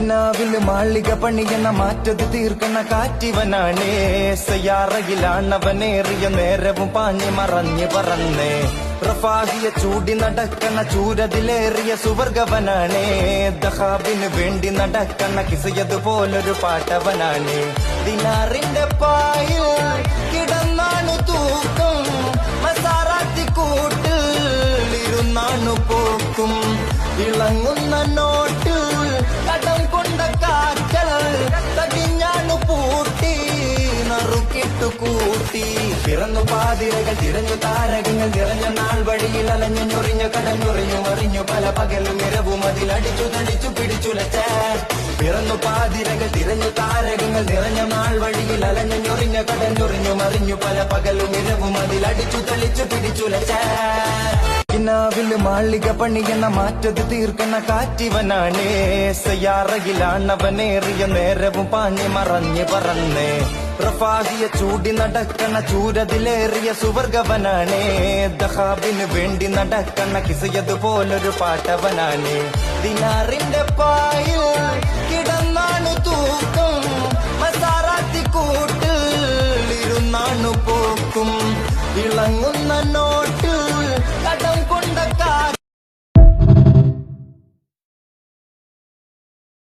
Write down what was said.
കിനാവില് മാളിക പണിയെന്ന മാറ്റത് തീർക്കണ കാറ്റിവനാണേ. സയാറയിലാണവനേറിയ നേരവും പാഞ്ഞ് മറഞ്ഞ് പറന്നേ. റഫാഹിയ ചൂടി നടക്കണ ചൂരതിലേറിയ സുവർഗവനാണേ. ദഹാബിന് വേണ്ടി നടക്കണ കിസയതുപോലൊരു പാട്ടവനാണേ. ദിനാറിന്റെ പായിൽ കിടന്നാണു തൂക്കം, മസാറാത്തി കൂട്ടിൽ ഇരുന്നാണു പോക്കും. ഇളങ്ങുന്ന നോട്ടിൽ കടം കൊണ്ട കാറ്റൽ തടിഞ്ഞാണു പൂട്ടി നറുക്കിട്ടു കൂട്ടി. പിറന്നു പാതിരകൾ തിരഞ്ഞു താരകങ്ങൾ നിറഞ്ഞ നാൾ വഴിയിൽ അലഞ്ഞു ഞൊറിഞ്ഞു കടഞ്ഞൊറിഞ്ഞു മറിഞ്ഞു പല പകലും ഇരവും അതിലടിച്ചു തടിച്ചു പിടിച്ചുലച്ച. പിറന്നു പാതിരകൾ തിരഞ്ഞു താരകങ്ങൾ നിറഞ്ഞ നാൾ വഴിയിൽ അലഞ്ഞു ഞൊറിഞ്ഞു കടഞ്ഞൊറിഞ്ഞു മറിഞ്ഞു പല പകലും ഇരവും അതിലടിച്ചു തളിച്ചു പിടിച്ചുലച്ച. കിനാവില് മാളിക പണിയെന്ന മാറ്റത് തീർക്കണ കാറ്റിവനാണേ. സയാറയിലാണവനേറിയ നേരവും പാഞ്ഞ് മറഞ്ഞ് പറന്നേ. റഫാഹിയ ചൂടി നടക്കണ ചൂരതിലേറിയ സുവർഗവനാണേ. ദഹാബിന് വേണ്ടി നടക്കണ കിസയതുപോലൊരു പാട്ടവനാണേ. ദിനാറിന്റെ പായിൽ കിടന്നാണു തൂക്കം, മസാറാത്തി കൂട്ടിൽ ഇരുന്നാണു പോക്കും. ഇളങ്ങുന്ന നോട്ട്